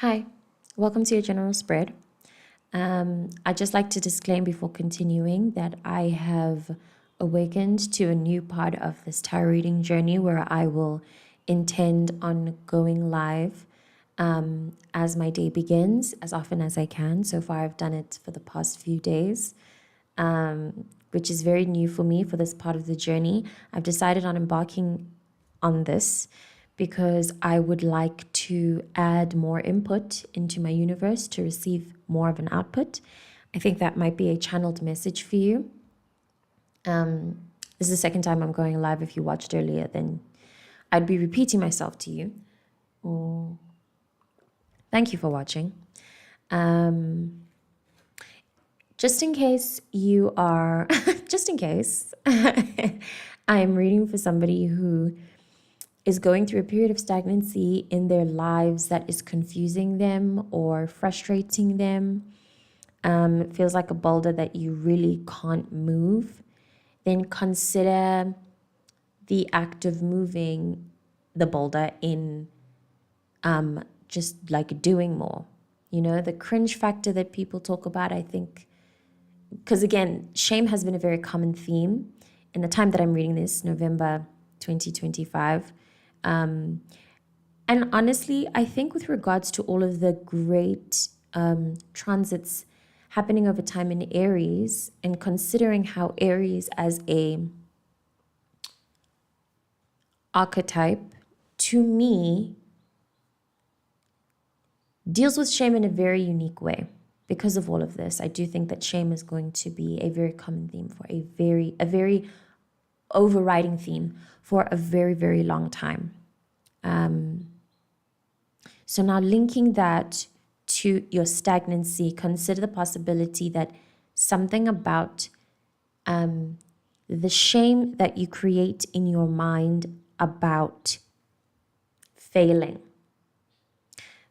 Hi, welcome to your general spread. I'd just like to disclaim before continuing that I have awakened to a new part of this tarot reading journey where I will intend on going live as my day begins, as often as I can. So far, I've done it for the past few days, which is very new for me for this part of the journey. I've decided on embarking on this because I would like to add more input into my universe to receive more of an output. I think that might be a channeled message for you. This is the second time I'm going live. If you watched earlier, then I'd be repeating myself to you. Thank you for watching. Just in case you are, just in case, I'm reading for somebody who is going through a period of stagnancy in their lives that is confusing them or frustrating them. It feels like a boulder that you really can't move. Then consider the act of moving the boulder in just like doing more. You know, the cringe factor that people talk about, I think, because again, shame has been a very common theme in the time that I'm reading this, November 2025. And honestly, I think with regards to all of the great transits happening over time in Aries, and considering how Aries as a archetype, to me, deals with shame in a very unique way. Because of all of this, I do think that shame is going to be a very common theme for a very overriding theme for a very, very long time. So now linking that to your stagnancy, consider the possibility that something about the shame that you create in your mind about failing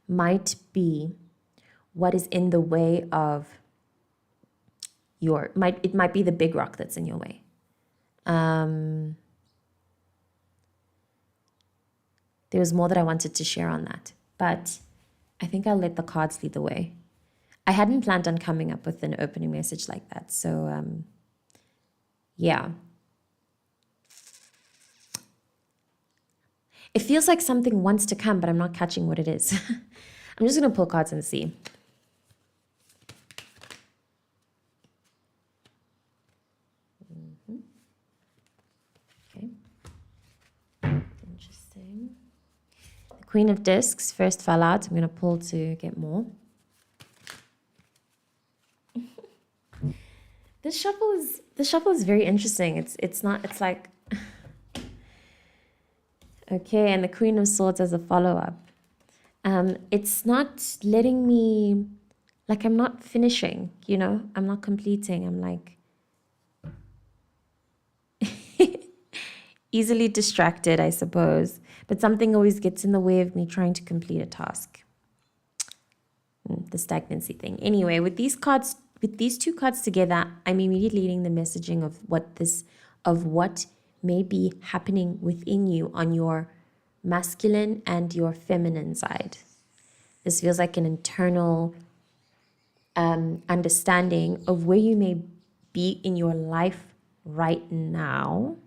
might be what is in the way of it might be the big rock that's in your way. There was more that I wanted to share on that, but I think I'll let the cards lead the way. I hadn't planned on coming up with an opening message like that, so yeah. It feels like something wants to come, but I'm not catching what it is. I'm just going to pull cards and see. Okay. Interesting. The Queen of Discs first fell out. I'm going to pull to get more. This shuffle is very interesting. It's like okay, and the Queen of Swords as a follow-up. It's not letting me, like, I'm not finishing, you know? I'm not completing. I'm like easily distracted, I suppose. But something always gets in the way of me trying to complete a task. The stagnancy thing. Anyway, with these two cards together, I'm immediately getting the messaging of what may be happening within you on your masculine and your feminine side. This feels like an internal understanding of where you may be in your life right now.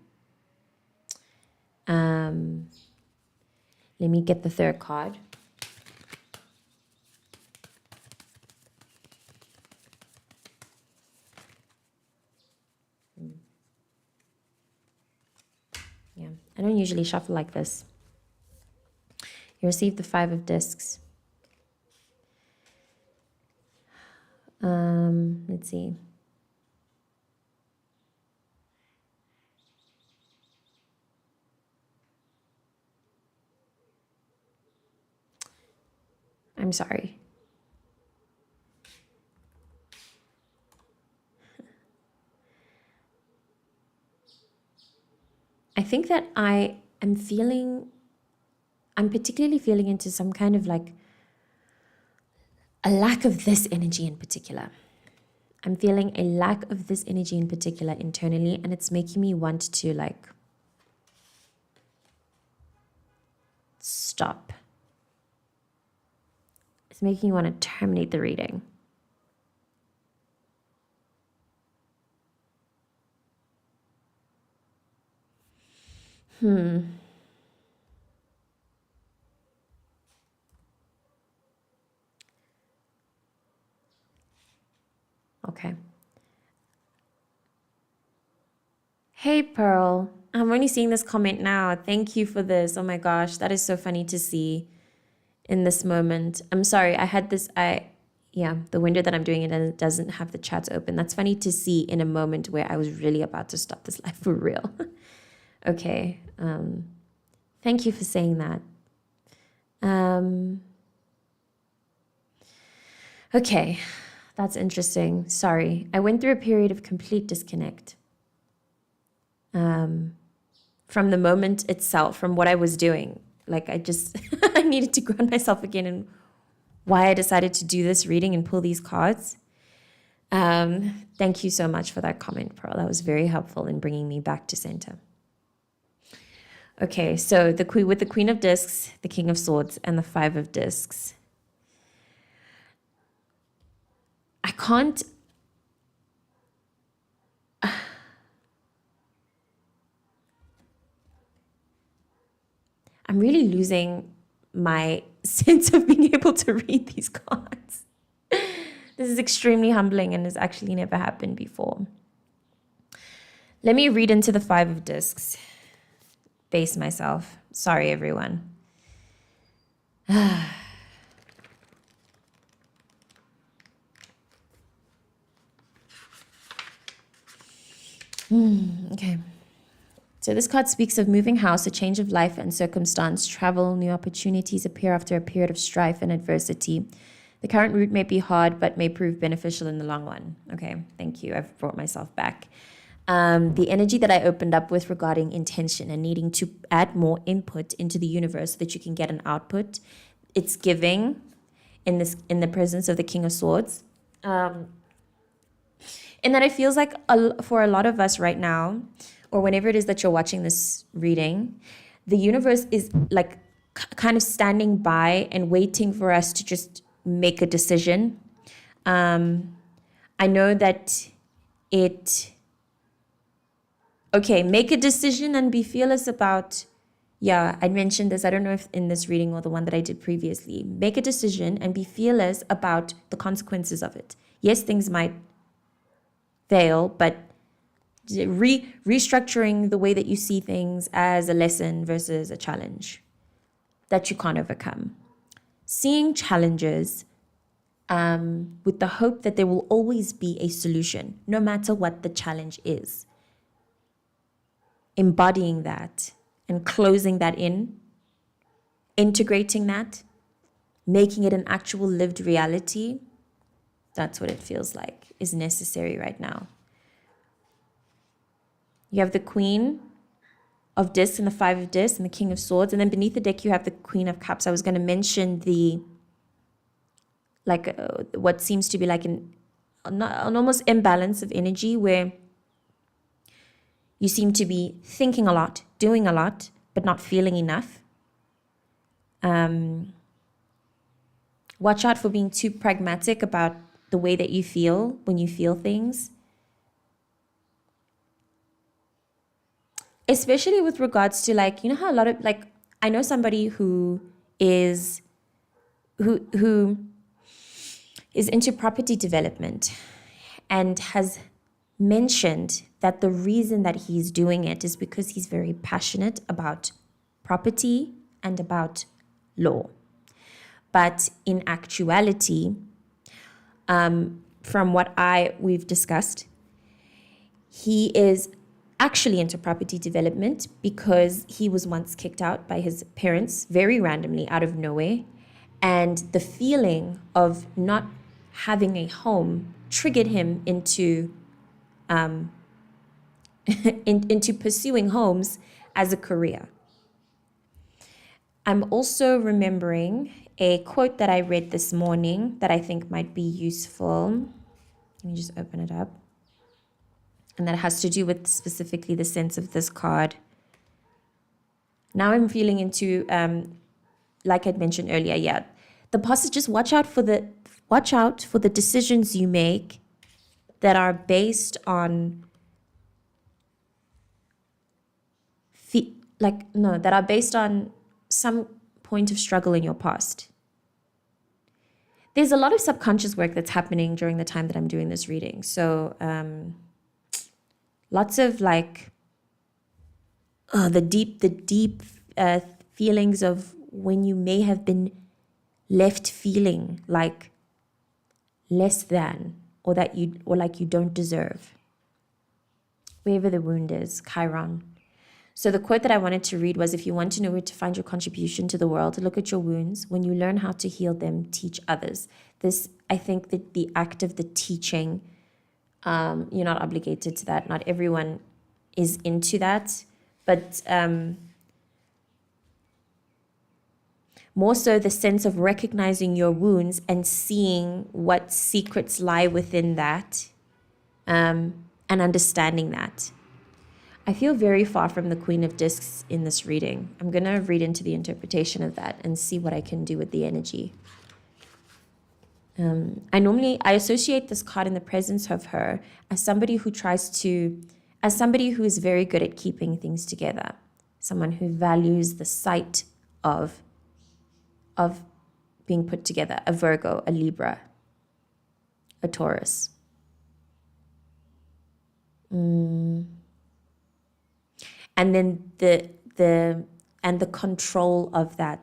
Let me get the third card. Yeah, I don't usually shuffle like this. You receive the Five of Discs. Let's see. I'm sorry. I think that I'm particularly feeling into some kind of like a lack of this energy in particular. I'm feeling a lack of this energy in particular internally, and it's making me want to like stop. It's making you want to terminate the reading. Okay. Hey, Pearl. I'm only seeing this comment now. Thank you for this. Oh my gosh, that is so funny to see in this moment. I'm sorry. I had this. Yeah, the window that I'm doing it in doesn't have the chats open. That's funny to see in a moment where I was really about to stop this live for real. Okay. Thank you for saying that. Okay, that's interesting. Sorry. I went through a period of complete disconnect from the moment itself, from what I was doing. Like I just, I needed to ground myself again and why I decided to do this reading and pull these cards. Thank you so much for that comment, Pearl. That was very helpful in bringing me back to center. Okay, so with the Queen of Discs, the King of Swords, and the Five of Discs. I can't. I'm really losing my sense of being able to read these cards. This is extremely humbling and has actually never happened before. Let me read into the Five of Discs. Base myself. Sorry, everyone. Okay. So this card speaks of moving house, a change of life and circumstance, travel, new opportunities appear after a period of strife and adversity. The current route may be hard, but may prove beneficial in the long run. Okay, thank you. I've brought myself back. The energy that I opened up with regarding intention and needing to add more input into the universe so that you can get an output. It's giving in the presence of the King of Swords. And that it feels like for a lot of us right now, or whenever it is that you're watching this reading, the universe is like kind of standing by and waiting for us to just make a decision. I know that make a decision and be fearless about, I mentioned this, I don't know if in this reading or the one that I did previously. Make a decision and be fearless about the consequences of it. Yes, things might fail, but restructuring the way that you see things as a lesson versus a challenge that you can't overcome. Seeing challenges with the hope that there will always be a solution, no matter what the challenge is. Embodying that and closing that in, integrating that, making it an actual lived reality, that's what it feels like is necessary right now. You have the Queen of Discs and the Five of Discs and the King of Swords. And then beneath the deck, you have the Queen of Cups. I was going to mention what seems to be like an almost imbalance of energy where you seem to be thinking a lot, doing a lot, but not feeling enough. Watch out for being too pragmatic about the way that you feel when you feel things. Especially with regards to how a lot of I know somebody who is into property development and has mentioned that the reason that he's doing it is because he's very passionate about property and about law. But in actuality, from what we've discussed, he is actually into property development because he was once kicked out by his parents very randomly out of nowhere. And the feeling of not having a home triggered him into into pursuing homes as a career. I'm also remembering a quote that I read this morning that I think might be useful. Let me just open it up. And that has to do with specifically the sense of this card. Now I'm feeling into, like I'd mentioned earlier, the past is just watch out for the decisions you make that are based on that are based on some point of struggle in your past. There's a lot of subconscious work that's happening during the time that I'm doing this reading. So lots of the deep feelings of when you may have been left feeling like less than, or like you don't deserve. Wherever the wound is, Chiron. So the quote that I wanted to read was, if you want to know where to find your contribution to the world, look at your wounds. When you learn how to heal them, teach others. This, I think that the act of the teaching, you're not obligated to that. Not everyone is into that. But more so the sense of recognizing your wounds and seeing what secrets lie within that, and understanding that. I feel very far from the Queen of Discs in this reading. I'm going to read into the interpretation of that and see what I can do with the energy. I associate this card in the presence of her as somebody who is very good at keeping things together. Someone who values the sight of being put together. A Virgo, a Libra, a Taurus. And then the control of that,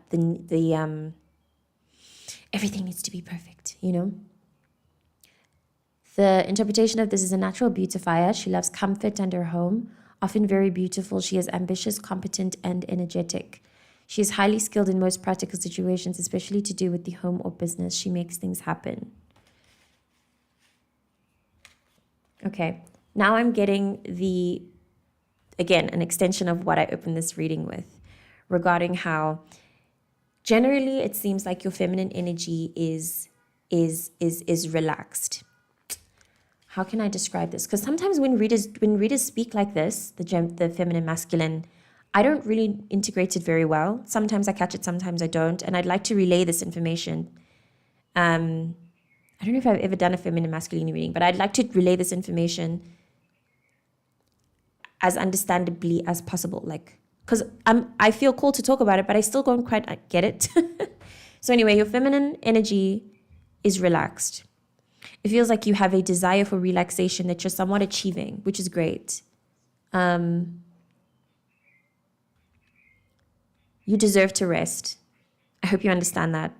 everything needs to be perfect, you know? The interpretation of this is a natural beautifier. She loves comfort and her home. Often very beautiful, she is ambitious, competent, and energetic. She is highly skilled in most practical situations, especially to do with the home or business. She makes things happen. Okay, now I'm getting again, an extension of what I opened this reading with, regarding how generally it seems like your feminine energy is relaxed. How can I describe this? Because sometimes when readers speak like this, the feminine masculine, I don't really integrate it very well. Sometimes I catch it, sometimes I don't, and I'd like to relay this information. I don't know if I've ever done a feminine masculine reading, but I'd like to relay this information as understandably as possible, because I feel called to talk about it, but I still don't quite get it. So anyway, your feminine energy is relaxed. It feels like you have a desire for relaxation that you're somewhat achieving, which is great. You deserve to rest. I hope you understand that.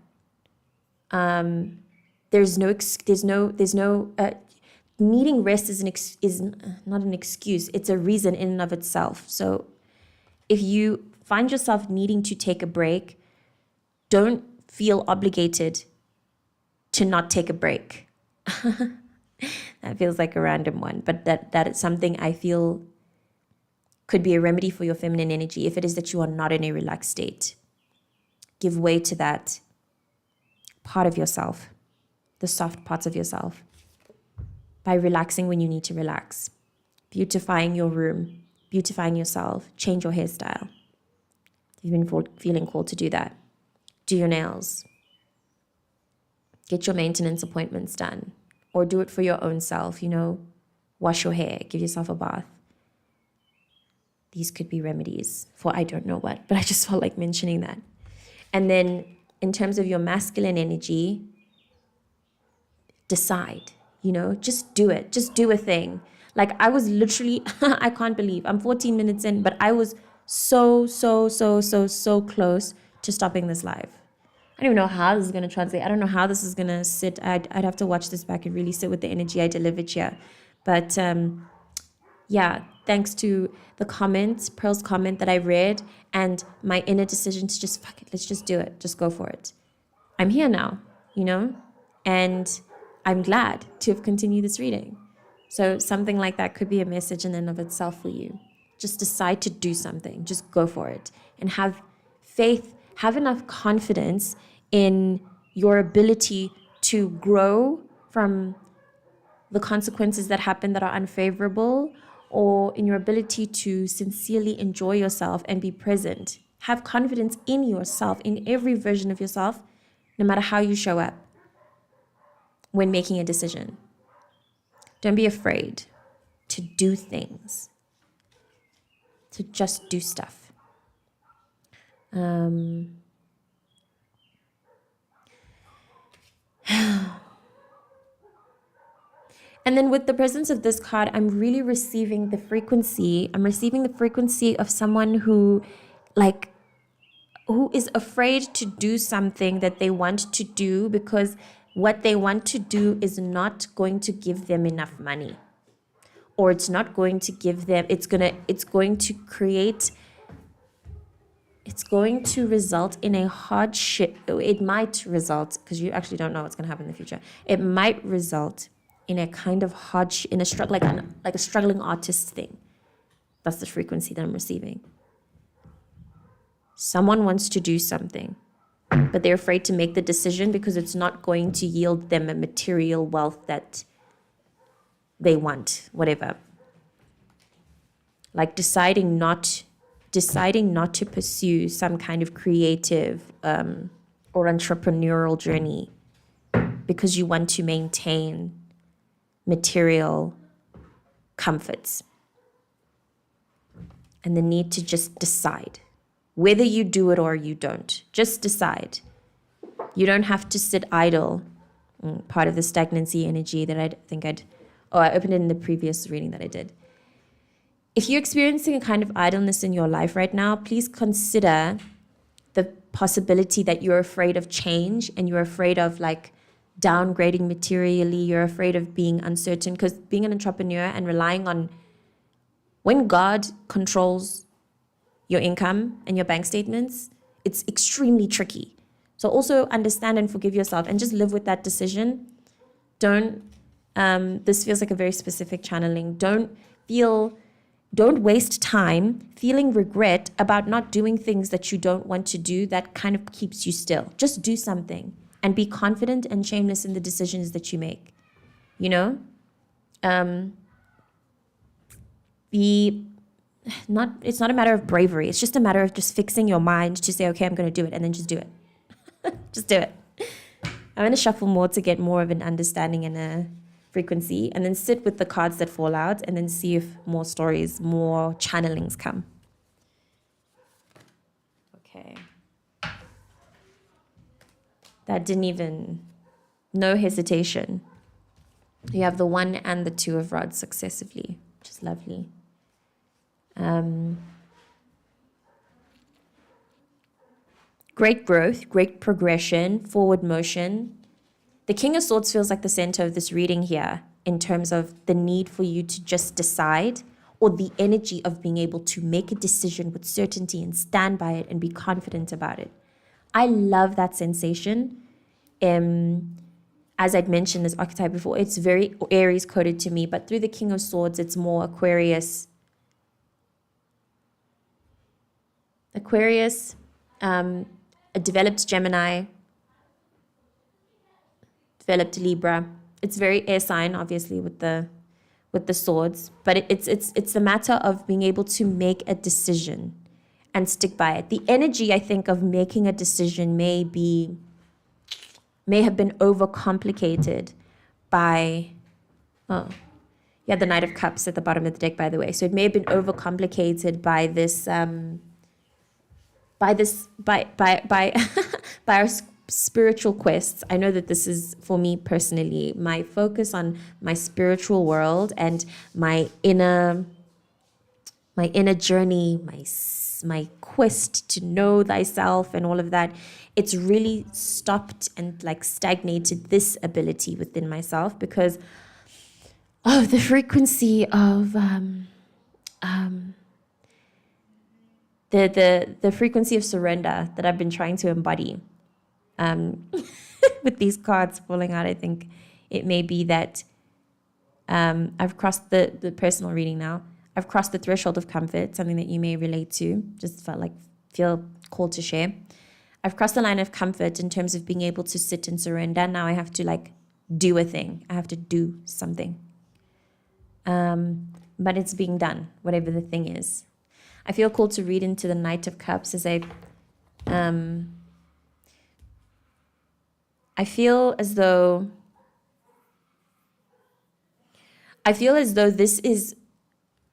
Needing rest is not an excuse. It's a reason in and of itself. So if you find yourself needing to take a break, don't feel obligated to not take a break. That feels like a random one, but that is something I feel could be a remedy for your feminine energy if it is that you are not in a relaxed state. Give way to that part of yourself, the soft parts of yourself, by relaxing when you need to relax, beautifying your room, beautifying yourself, change your hairstyle. You've been feeling called to do that. Do your nails. Get your maintenance appointments done, or do it for your own self, wash your hair, give yourself a bath. These could be remedies for I don't know what, but I just felt like mentioning that. And then in terms of your masculine energy, decide, just do it. Just do a thing. Like I was literally, I can't believe, I'm 14 minutes in, but I was so close to stopping this live. I don't even know how this is going to translate. I don't know how this is going to sit. I'd have to watch this back and really sit with the energy I delivered here. But yeah, thanks to the comments, Pearl's comment that I read, and my inner decision to just, fuck it, let's just do it. Just go for it. I'm here now, and I'm glad to have continued this reading. So something like that could be a message in and of itself for you. Just decide to do something. Just go for it. And have faith, have enough confidence in your ability to grow from the consequences that happen that are unfavorable, or in your ability to sincerely enjoy yourself and be present. Have confidence in yourself, in every version of yourself, no matter how you show up when making a decision. Don't be afraid to do things, to just do stuff. And then with the presence of this card, I'm really receiving the frequency. I'm receiving the frequency of someone who is afraid to do something that they want to do because what they want to do is not going to give them enough money. Or it's not going to give them, it's going to result in a hardship. It might result, because you actually don't know what's going to happen in the future. It might result in a kind of hardship, in a struggle, like a struggling artist thing. That's the frequency that I'm receiving. Someone wants to do something, but they're afraid to make the decision because it's not going to yield them a material wealth that they want, whatever. Like deciding not to pursue some kind of creative or entrepreneurial journey because you want to maintain material comforts. And the need to just decide whether you do it or you don't. Just decide. You don't have to sit idle. Part of the stagnancy energy that I opened it in the previous reading that I did. If you're experiencing a kind of idleness in your life right now, please consider the possibility that you're afraid of change and you're afraid of downgrading materially. You're afraid of being uncertain, because being an entrepreneur and relying on, when God controls your income and your bank statements, it's extremely tricky. So also understand and forgive yourself and just live with that decision. This feels like a very specific channeling. Don't waste time feeling regret about not doing things that you don't want to do. That kind of keeps you still. Just do something and be confident and shameless in the decisions that you make. It's not a matter of bravery. It's just a matter of just fixing your mind to say, okay, I'm going to do it, and then just do it. Just do it. I'm going to shuffle more to get more of an understanding and a frequency, and then sit with the cards that fall out and then see if more stories, more channelings come. Okay. That didn't even, no hesitation. You have the 1 and the 2 of rods successively, which is lovely. Great growth, great progression, forward motion. The King of Swords feels like the center of this reading here in terms of the need for you to just decide, or the energy of being able to make a decision with certainty and stand by it and be confident about it. I love that sensation. As I'd mentioned this archetype before, it's very Aries coded to me, but through the King of Swords, it's more Aquarius, a developed Gemini, developed Libra. It's very air sign, obviously, with the swords, but it's a matter of being able to make a decision and stick by it. The energy, I think, of making a decision may have been overcomplicated by, the Knight of Cups at the bottom of the deck, by the way. So it may have been overcomplicated by this, by our spiritual quests. I know that this is, for me personally, my focus on my spiritual world and my inner journey, my quest to know thyself and all of that. It's really stopped and stagnated this ability within myself because of the frequency of the frequency of surrender that I've been trying to embody. With these cards falling out, I think it may be that I've crossed the personal reading now. I've crossed the threshold of comfort, something that you may relate to, just feel called to share. I've crossed the line of comfort in terms of being able to sit and surrender. Now I have to do a thing. I have to do something. But it's being done, whatever the thing is. I feel called to read into the Knight of Cups as I feel as though this is,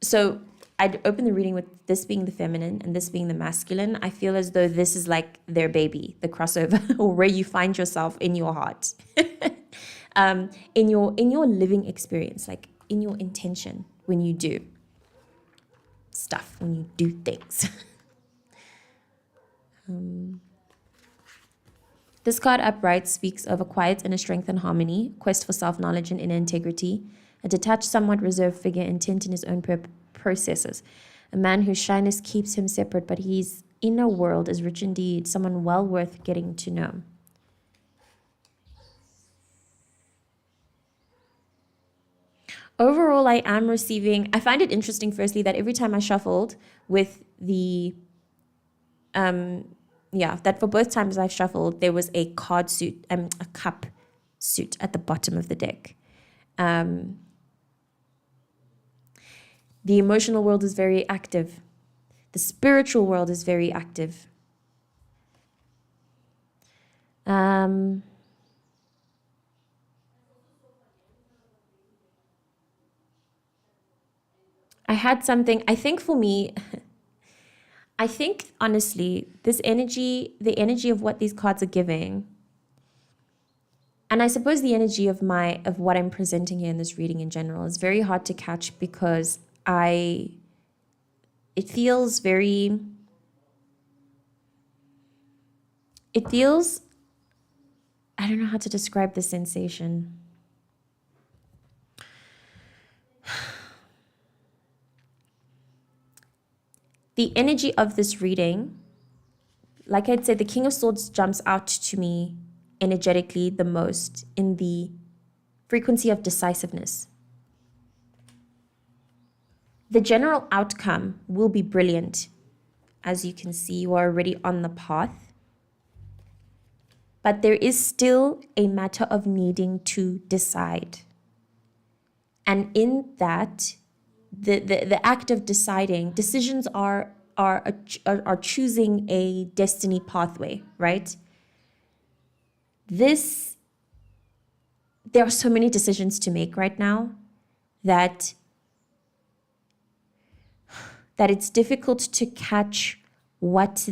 so I'd open the reading with this being the feminine and this being the masculine. I feel as though this is like their baby, the crossover, or where you find yourself in your heart, in your living experience, like in your intention when you do stuff, when you do things. This card upright speaks of a quiet inner strength and harmony, quest for self-knowledge and inner integrity, a detached, somewhat reserved figure intent in his own processes, a man whose shyness keeps him separate, but his inner world is rich indeed, someone well worth getting to know. Overall, I find it interesting, firstly, that every time I shuffled with the, that for both times I've shuffled, there was a card suit, a cup suit at the bottom of the deck. The emotional world is very active. The spiritual world is very active. I had something, I think for me, I think honestly, this energy, the energy of what these cards are giving, and I suppose the energy of what I'm presenting here in this reading in general is very hard to catch because it feels, I don't know how to describe the sensation. The energy of this reading, like I'd said, the King of Swords jumps out to me energetically the most in the frequency of decisiveness. The general outcome will be brilliant. As you can see, you are already on the path. But there is still a matter of needing to decide. And in that, the act of deciding, decisions are choosing a destiny pathway, right? There are so many decisions to make right now that it's difficult to catch what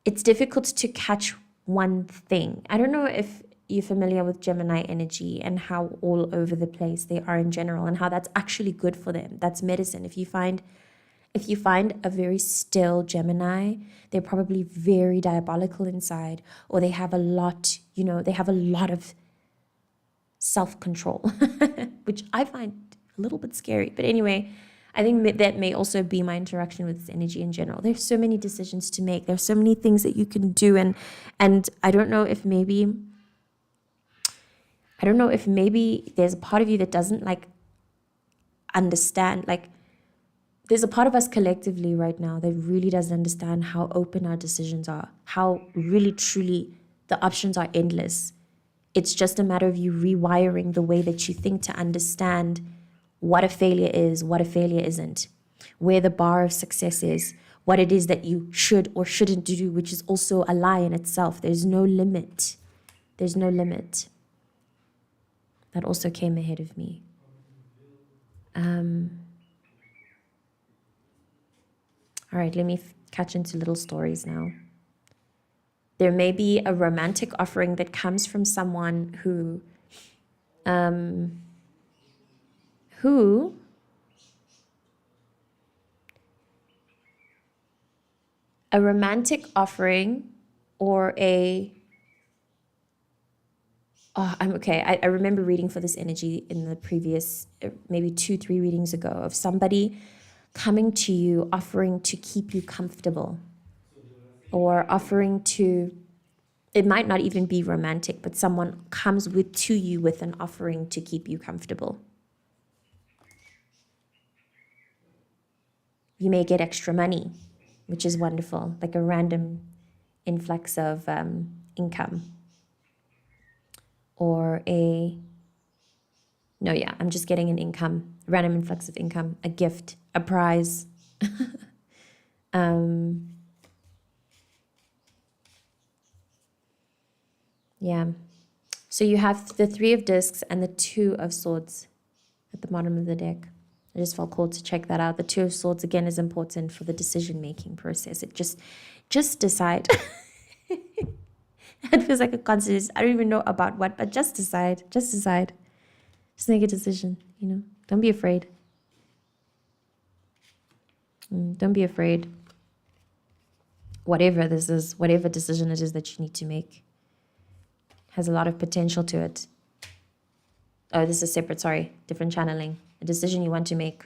it's difficult to catch one thing. I don't know if you're familiar with Gemini energy and how all over the place they are in general and how that's actually good for them. That's medicine. If you find a very still Gemini, they're probably very diabolical inside, or they have a lot of self-control, which I find a little bit scary. But anyway, I think that may also be my interaction with this energy in general. There's so many decisions to make. There's so many things that you can do. And I don't know if maybe there's a part of you that doesn't understand. There's a part of us collectively right now that really doesn't understand how open our decisions are, how really, truly the options are endless. It's just a matter of you rewiring the way that you think to understand what a failure is, what a failure isn't, where the bar of success is, what it is that you should or shouldn't do, which is also a lie in itself. There's no limit. There's no limit. That also came ahead of me. All right, let me catch into little stories now. There may be a romantic offering that comes from someone who a romantic offering or I remember reading for this energy in the previous, maybe 2-3 readings ago, of somebody coming to you, offering to keep you comfortable, or offering to, it might not even be romantic, but someone comes to you with an offering to keep you comfortable. You may get extra money, which is wonderful, like a random influx of income. Or I'm just getting an income, random influx of income, a gift, a prize. Yeah. So you have the Three of Discs and the Two of Swords at the bottom of the deck. I just felt called to check that out. The Two of Swords, again, is important for the decision-making process. It just decide. It feels like a constant. I don't even know about what, but just decide. Just decide. Just make a decision, you know. Don't be afraid. Don't be afraid. Whatever this is, whatever decision it is that you need to make, has a lot of potential to it. Oh, this is separate, sorry. Different channeling. A decision you want to make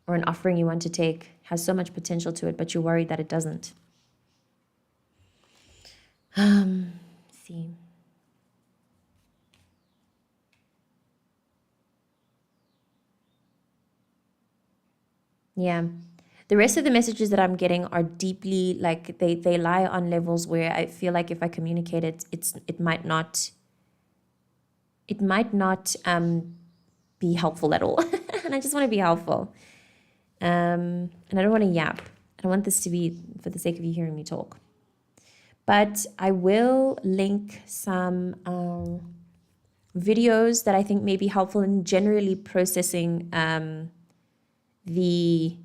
or an offering you want to take has so much potential to it, but you're worried that it doesn't. See. Yeah. The rest of the messages that I'm getting are deeply, like, they lie on levels where I feel like if I communicate it, it might not be helpful at all. And I just want to be helpful. And I don't want to yap. I don't want this to be for the sake of you hearing me talk. But I will link some videos that I think may be helpful in generally processing the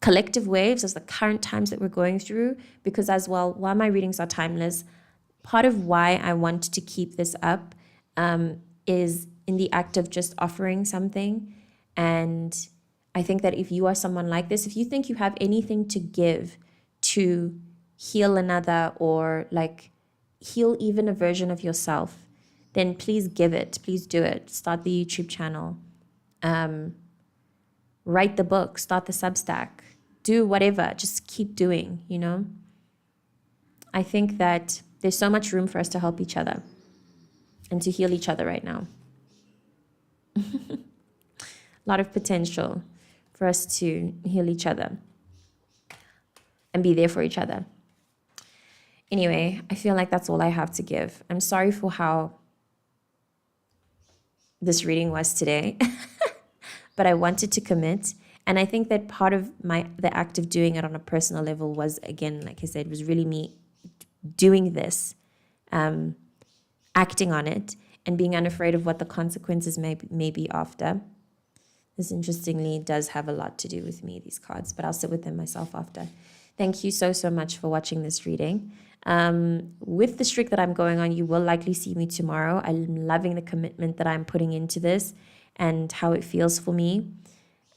collective waves as the current times that we're going through. Because as well, while my readings are timeless, part of why I want to keep this up is in the act of just offering something. And I think that if you are someone like this, if you think you have anything to give to heal another or like heal even a version of yourself, then please give it. Please do it. Start the YouTube channel. Write the book. Start the Substack. Do whatever. Just keep doing, you know? I think that there's so much room for us to help each other and to heal each other right now. A lot of potential for us to heal each other and be there for each other. Anyway, I feel like that's all I have to give. I'm sorry for how this reading was today, but I wanted to commit. And I think that part of the act of doing it on a personal level was, again, like I said, was really me doing this, acting on it, and being unafraid of what the consequences may be after. This, interestingly, does have a lot to do with me, these cards, but I'll sit with them myself after. Thank you so much for watching this reading. With the streak that I'm going on, you will likely see me tomorrow. I'm loving the commitment that I'm putting into this and how it feels for me.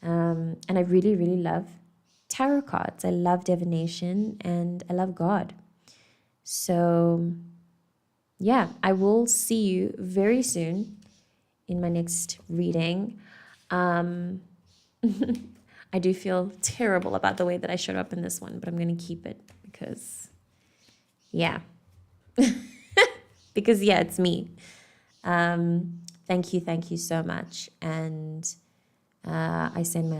And I really, really love tarot cards. I love divination and I love God. So, yeah, I will see you very soon in my next reading. I do feel terrible about the way that I showed up in this one, but I'm going to keep it because, yeah. Because, yeah, it's me. Thank you so much. And I send my